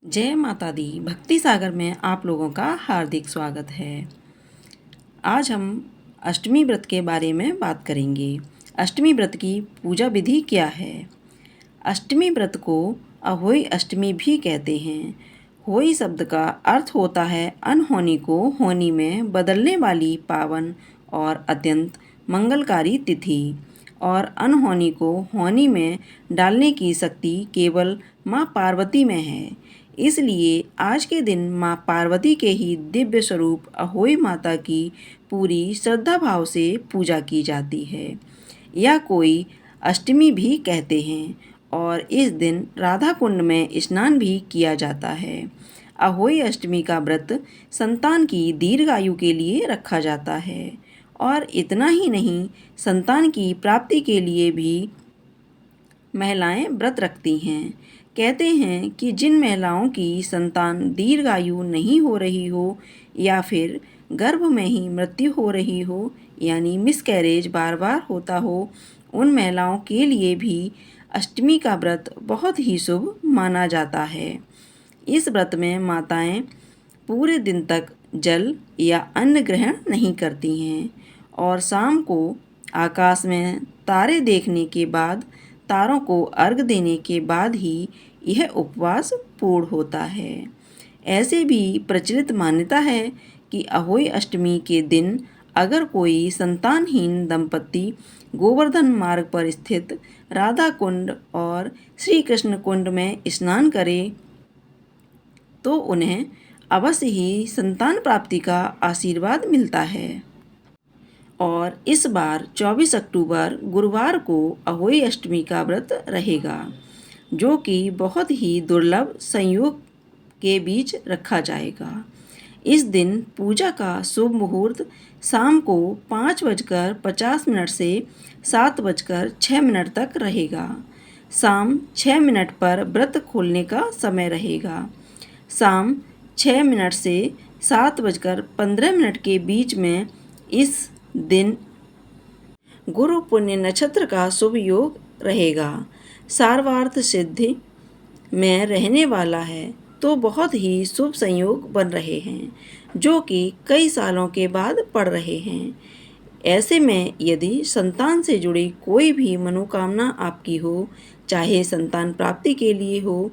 जय माता दी। भक्ति सागर में आप लोगों का हार्दिक स्वागत है। आज हम अष्टमी व्रत के बारे में बात करेंगे। अष्टमी व्रत की पूजा विधि क्या है? अष्टमी व्रत को अहोई अष्टमी भी कहते हैं। होई शब्द का अर्थ होता है अनहोनी को होनी में बदलने वाली पावन और अत्यंत मंगलकारी तिथि, और अनहोनी को होनी में डालने की शक्ति केवल माँ पार्वती में है। इसलिए आज के दिन माँ पार्वती के ही दिव्य स्वरूप अहोई माता की पूरी श्रद्धा भाव से पूजा की जाती है। या कोई अष्टमी भी कहते हैं, और इस दिन राधा कुंड में स्नान भी किया जाता है। अहोई अष्टमी का व्रत संतान की दीर्घायु के लिए रखा जाता है, और इतना ही नहीं, संतान की प्राप्ति के लिए भी महिलाएं व्रत रखती हैं। कहते हैं कि जिन महिलाओं की संतान दीर्घायु नहीं हो रही हो, या फिर गर्भ में ही मृत्यु हो रही हो, यानी मिसकैरेज बार बार होता हो, उन महिलाओं के लिए भी अष्टमी का व्रत बहुत ही शुभ माना जाता है। इस व्रत में माताएं पूरे दिन तक जल या अन्न ग्रहण नहीं करती हैं, और शाम को आकाश में तारे देखने के बाद, तारों को अर्घ देने के बाद ही यह उपवास पूर्ण होता है। ऐसे भी प्रचलित मान्यता है कि अहोई अष्टमी के दिन अगर कोई संतानहीन दंपत्ति गोवर्धन मार्ग पर स्थित राधा कुंड और श्री कृष्ण कुंड में स्नान करे तो उन्हें अवश्य ही संतान प्राप्ति का आशीर्वाद मिलता है। और इस बार 24 अक्टूबर गुरुवार को अहोई अष्टमी का व्रत रहेगा, जो कि बहुत ही दुर्लभ संयोग के बीच रखा जाएगा। इस दिन पूजा का शुभ मुहूर्त शाम को 5:50 से 7:06 तक रहेगा। शाम 6 मिनट पर व्रत खोलने का समय रहेगा। शाम 6 मिनट से 7:15 के बीच में इस दिन गुरु पुण्य नक्षत्र का शुभ योग रहेगा। सार्वार्थ सिद्धि में रहने वाला है, तो बहुत ही शुभ संयोग बन रहे हैं, जो कि कई सालों के बाद पड़ रहे हैं। ऐसे में यदि संतान से जुड़ी कोई भी मनोकामना आपकी हो, चाहे संतान प्राप्ति के लिए हो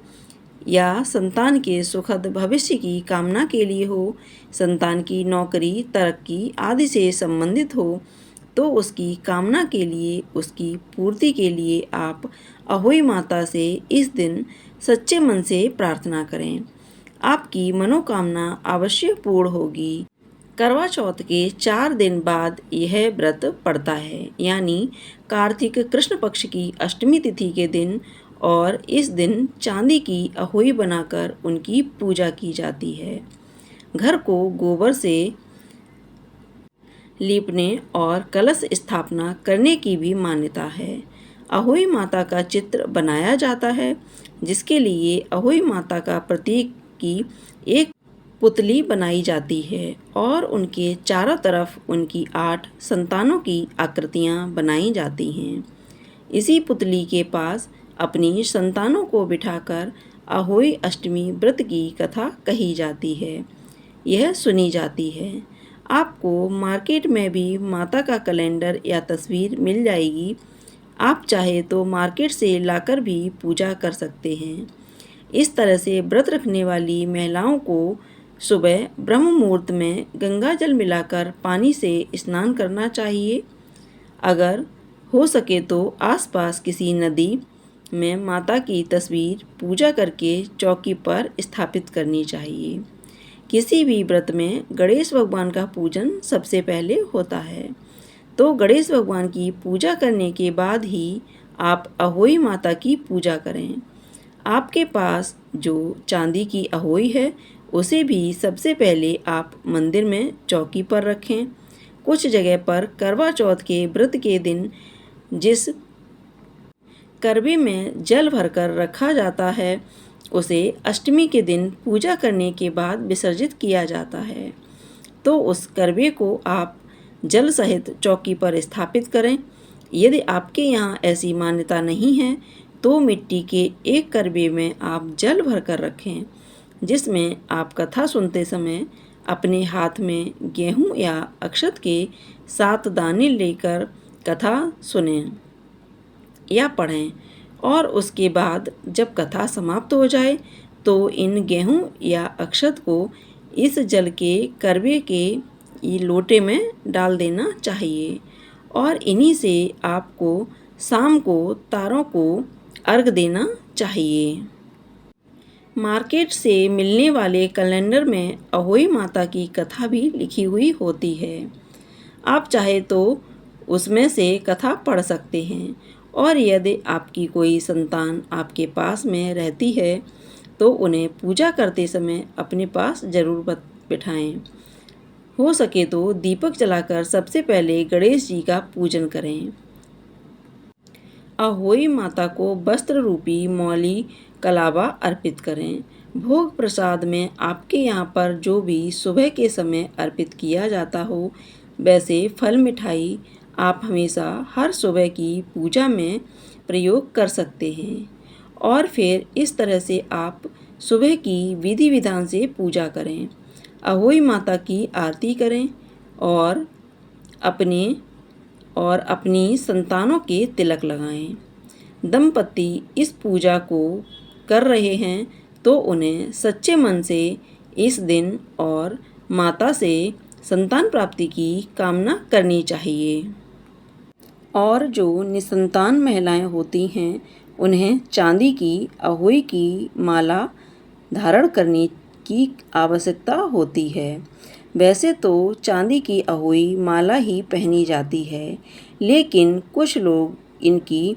या संतान के सुखद भविष्य की कामना के लिए हो, संतान की नौकरी, तरक्की आदि से संबंधित हो, तो उसकी कामना के लिए, उसकी पूर्ति के लिए आप अहोई माता से इस दिन सच्चे मन से प्रार्थना करें। आपकी मनोकामना अवश्य पूर्ण होगी। करवा चौथ के 4 दिन बाद यह व्रत पड़ता है, यानी कार्तिक कृष्ण पक्ष की अष्टमी तिथि के दिन, और इस दिन चांदी की अहोई बनाकर उनकी पूजा की जाती है। घर को गोबर से लीपने और कलश स्थापना करने की भी मान्यता है। अहोई माता का चित्र बनाया जाता है, जिसके लिए अहोई माता का प्रतीक की एक पुतली बनाई जाती है, और उनके चारों तरफ उनकी 8 संतानों की आकृतियां बनाई जाती हैं। इसी पुतली के पास अपनी संतानों को बिठाकर अहोई अष्टमी व्रत की कथा कही जाती है, यह सुनी जाती है। आपको मार्केट में भी माता का कैलेंडर या तस्वीर मिल जाएगी। आप चाहे तो मार्केट से लाकर भी पूजा कर सकते हैं। इस तरह से व्रत रखने वाली महिलाओं को सुबह ब्रह्म मुहूर्त में गंगा जल मिलाकर पानी से स्नान करना चाहिए। अगर हो सके तो आसपास किसी नदी में माता की तस्वीर पूजा करके चौकी पर स्थापित करनी चाहिए। किसी भी व्रत में गणेश भगवान का पूजन सबसे पहले होता है, तो गणेश भगवान की पूजा करने के बाद ही आप अहोई माता की पूजा करें। आपके पास जो चांदी की अहोई है, उसे भी सबसे पहले आप मंदिर में चौकी पर रखें। कुछ जगह पर करवा चौथ के व्रत के दिन जिस करवे में जल भरकर रखा जाता है, उसे अष्टमी के दिन पूजा करने के बाद विसर्जित किया जाता है। तो उस करवे को आप जल सहित चौकी पर स्थापित करें। यदि आपके यहाँ ऐसी मान्यता नहीं है, तो मिट्टी के एक करवे में आप जल भरकर रखें। जिसमें आप कथा सुनते समय अपने हाथ में गेहूं या अक्षत के 7 दाने लेकर कथा सुनें या पढ़ें और उसके बाद जब कथा समाप्त हो जाए तो इन गेहूं या अक्षत को इस जल के करवे के लोटे में डाल देना चाहिए और इन्हीं से आपको शाम को तारों को अर्घ देना चाहिए। मार्केट से मिलने वाले कैलेंडर में अहोई माता की कथा भी लिखी हुई होती है। आप चाहे तो उसमें से कथा पढ़ सकते हैं और यदि आपकी कोई संतान आपके पास में रहती है तो उन्हें पूजा करते समय अपने पास जरूर बिठाएं। हो सके तो दीपक जलाकर सबसे पहले गणेश जी का पूजन करें। अहोई माता को वस्त्र रूपी मौली कलावा अर्पित करें। भोग प्रसाद में आपके यहाँ पर जो भी सुबह के समय अर्पित किया जाता हो वैसे फल मिठाई आप हमेशा हर सुबह की पूजा में प्रयोग कर सकते हैं और फिर इस तरह से आप सुबह की विधि विधान से पूजा करें, अहोई माता की आरती करें और अपनी संतानों के तिलक लगाएं। दंपति इस पूजा को कर रहे हैं तो उन्हें सच्चे मन से इस दिन और माता से संतान प्राप्ति की कामना करनी चाहिए। और जो निसंतान महिलाएं होती हैं उन्हें चांदी की अहोई की माला धारण करने की आवश्यकता होती है। वैसे तो चांदी की अहोई माला ही पहनी जाती है, लेकिन कुछ लोग इनकी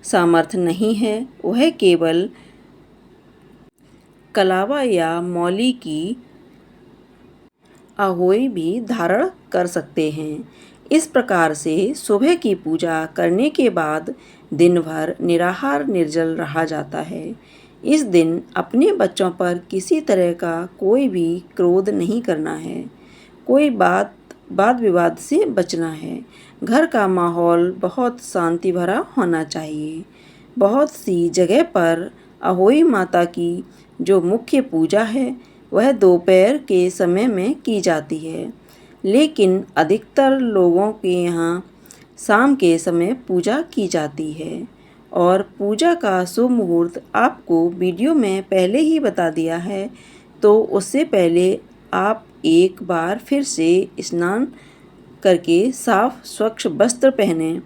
सामर्थ्य नहीं है, वह केवल कलावा या मौली की अहोई भी धारण कर सकते हैं। इस प्रकार से सुबह की पूजा करने के बाद दिन भर निराहार निर्जल रहा जाता है। इस दिन अपने बच्चों पर किसी तरह का कोई भी क्रोध नहीं करना है, कोई वाद विवाद से बचना है। घर का माहौल बहुत शांति भरा होना चाहिए। बहुत सी जगह पर अहोई माता की जो मुख्य पूजा है वह दोपहर के समय में की जाती है, लेकिन अधिकतर लोगों के यहाँ शाम के समय पूजा की जाती है। और पूजा का शुभ मुहूर्त आपको वीडियो में पहले ही बता दिया है, तो उससे पहले आप एक बार फिर से स्नान करके साफ स्वच्छ वस्त्र पहनें।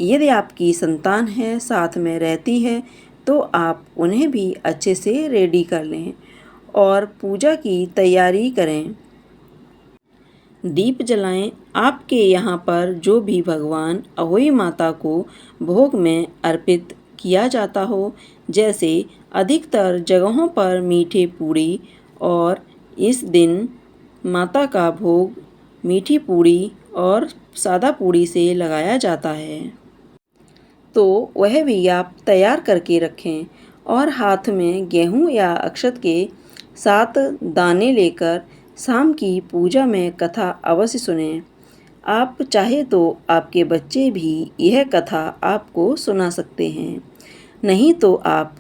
यदि आपकी संतान है साथ में रहती है तो आप उन्हें भी अच्छे से रेडी कर लें और पूजा की तैयारी करें। दीप जलाएं। आपके यहाँ पर जो भी भगवान अहोई माता को भोग में अर्पित किया जाता हो, जैसे अधिकतर जगहों पर मीठे पूड़ी, और इस दिन माता का भोग मीठी पूड़ी और सादा पूड़ी से लगाया जाता है, तो वह भी आप तैयार करके रखें और हाथ में गेहूं या अक्षत के 7 दाने लेकर शाम की पूजा में कथा अवश्य सुनें। आप चाहे तो आपके बच्चे भी यह कथा आपको सुना सकते हैं, नहीं तो आप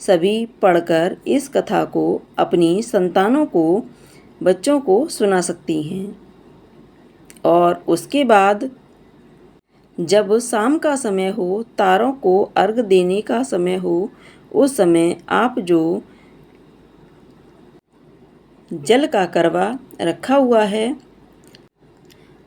सभी पढ़कर इस कथा को अपनी संतानों को, बच्चों को सुना सकती हैं। और उसके बाद जब शाम का समय हो, तारों को अर्घ देने का समय हो, उस समय आप जो जल का करवा रखा हुआ है,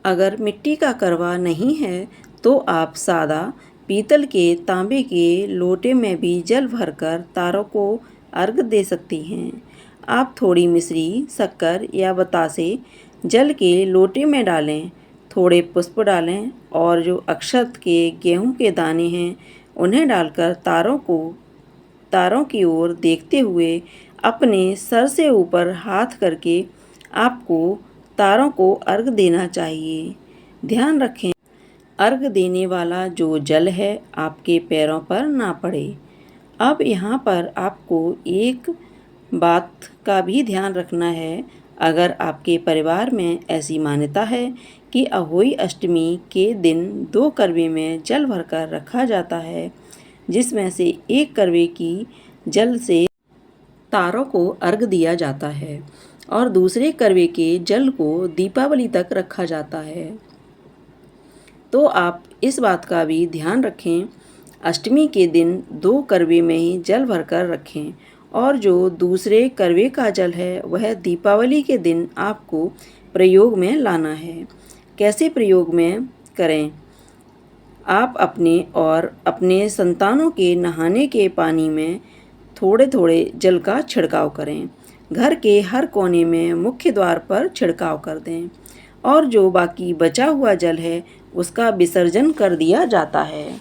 अगर मिट्टी का करवा नहीं है तो आप सादा पीतल के, तांबे के लोटे में भी जल भरकर तारों को अर्घ दे सकती हैं। आप थोड़ी मिश्री, शक्कर या बतासे जल के लोटे में डालें, थोड़े पुष्प डालें और जो अक्षत के गेहूं के दाने हैं उन्हें डालकर तारों की ओर देखते हुए अपने सर से ऊपर हाथ करके आपको तारों को अर्घ देना चाहिए। ध्यान रखें, अर्घ देने वाला जो जल है आपके पैरों पर ना पड़े। अब यहाँ पर आपको एक बात का भी ध्यान रखना है। अगर आपके परिवार में ऐसी मान्यता है कि अहोई अष्टमी के दिन 2 करवे में जल भरकर रखा जाता है, जिसमें से एक करवे की जल से तारों को अर्घ दिया जाता है और दूसरे करवे के जल को दीपावली तक रखा जाता है। तो आप इस बात का भी ध्यान रखें, अष्टमी के दिन 2 करवे में ही जल भरकर रखें और जो दूसरे करवे का जल है वह दीपावली के दिन आपको प्रयोग में लाना है। कैसे प्रयोग में करें? आप अपने और अपने संतानों के नहाने के पानी में थोड़े थोड़े जल का छिड़काव करें। घर के हर कोने में मुख्य द्वार पर छिड़काव कर दें और जो बाकी बचा हुआ जल है उसका विसर्जन कर दिया जाता है।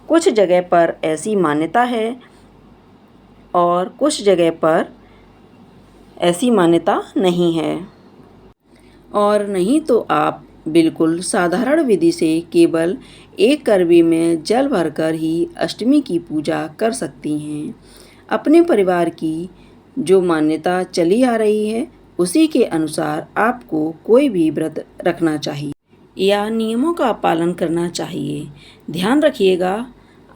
कुछ जगह पर ऐसी मान्यता है और कुछ जगह पर ऐसी मान्यता नहीं है। और नहीं तो आप बिल्कुल साधारण विधि से केवल 1 करवे में जल भरकर ही अष्टमी की पूजा कर सकती हैं। अपने परिवार की जो मान्यता चली आ रही है उसी के अनुसार आपको कोई भी व्रत रखना चाहिए या नियमों का पालन करना चाहिए। ध्यान रखिएगा,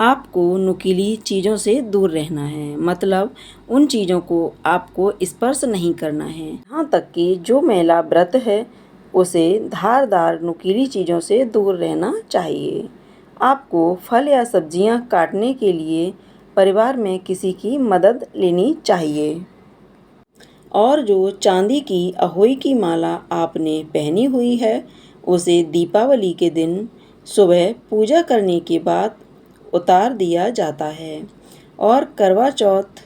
आपको नुकीली चीज़ों से दूर रहना है, मतलब उन चीज़ों को आपको स्पर्श नहीं करना है। यहाँ तक कि जो महिला व्रत है उसे धारदार नुकीली चीज़ों से दूर रहना चाहिए। आपको फल या सब्जियाँ काटने के लिए परिवार में किसी की मदद लेनी चाहिए। और जो चांदी की अहोई की माला आपने पहनी हुई है उसे दीपावली के दिन सुबह पूजा करने के बाद उतार दिया जाता है। और करवा चौथ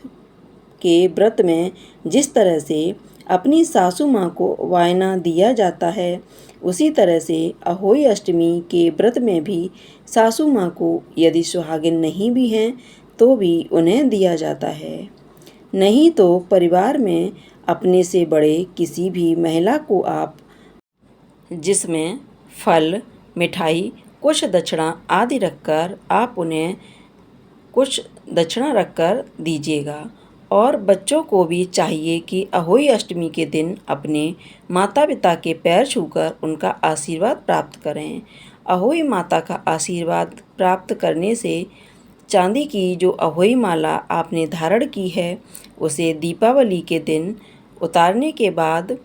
के व्रत में जिस तरह से अपनी सासू माँ को वायना दिया जाता है उसी तरह से अहोई अष्टमी के व्रत में भी सासू माँ को यदि सुहागिन नहीं भी हैं तो भी उन्हें दिया जाता है। नहीं तो परिवार में अपने से बड़े किसी भी महिला को आप जिसमें फल, मिठाई, कुछ दक्षिणा आदि रखकर आप उन्हें कुछ दक्षिणा रखकर दीजिएगा। और बच्चों को भी चाहिए कि अहोई अष्टमी के दिन अपने माता पिता के पैर छूकर उनका आशीर्वाद प्राप्त करें। अहोई माता का आशीर्वाद प्राप्त करने से चांदी की जो अहोई माला आपने धारण की है उसे दीपावली के दिन उतारने के बाद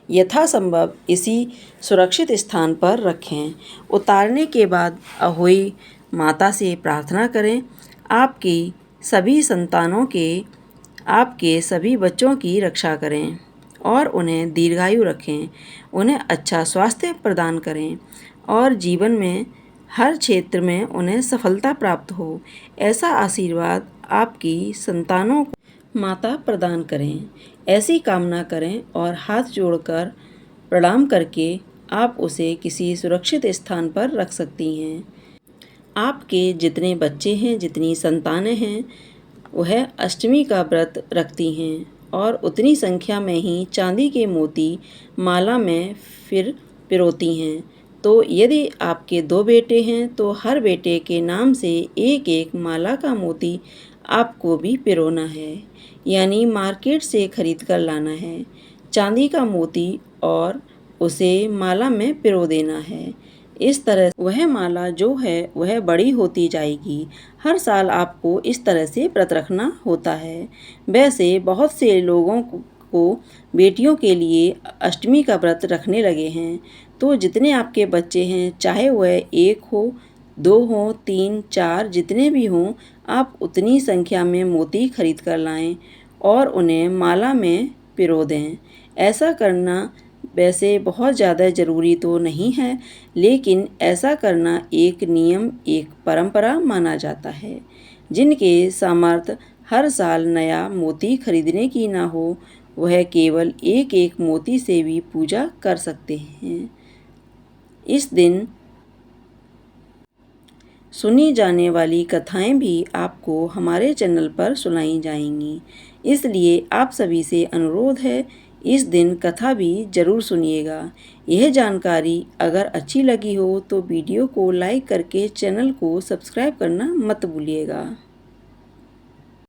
यथासंभव इसी सुरक्षित स्थान पर रखें। उतारने के बाद अहोई माता से प्रार्थना करें, आपकी सभी संतानों के, आपके सभी बच्चों की रक्षा करें और उन्हें दीर्घायु रखें, उन्हें अच्छा स्वास्थ्य प्रदान करें और जीवन में हर क्षेत्र में उन्हें सफलता प्राप्त हो, ऐसा आशीर्वाद आपकी संतानों को माता प्रदान करें। ऐसी कामना करें और हाथ जोड़कर प्रणाम करके आप उसे किसी सुरक्षित स्थान पर रख सकती हैं। आपके जितने बच्चे हैं, जितनी संतानें हैं, वह अष्टमी का व्रत रखती हैं और उतनी संख्या में ही चांदी के मोती माला में फिर पिरोती हैं। तो यदि आपके 2 बेटे हैं तो हर बेटे के नाम से एक एक माला का मोती आपको भी पिरोना है, यानी मार्केट से खरीद कर लाना है चांदी का मोती और उसे माला में पिरो देना है। इस तरह वह माला जो है वह बड़ी होती जाएगी। हर साल आपको इस तरह से व्रत रखना होता है। वैसे बहुत से लोगों को बेटियों के लिए अष्टमी का व्रत रखने लगे हैं। तो जितने आपके बच्चे हैं, चाहे वह 1 हो, 2 हो, 3, 4 जितने भी हों, आप उतनी संख्या में मोती खरीद कर लाएं और उन्हें माला में पिरो दें। ऐसा करना वैसे बहुत ज़्यादा ज़रूरी तो नहीं है, लेकिन ऐसा करना एक नियम, एक परंपरा माना जाता है। जिनके सामर्थ्य हर साल नया मोती खरीदने की ना हो, वह केवल एक एक मोती से भी पूजा कर सकते हैं। इस दिन सुनी जाने वाली कथाएं भी आपको हमारे चैनल पर सुनाई जाएंगी, इसलिए आप सभी से अनुरोध है इस दिन कथा भी ज़रूर सुनिएगा। यह जानकारी अगर अच्छी लगी हो तो वीडियो को लाइक करके चैनल को सब्सक्राइब करना मत भूलिएगा।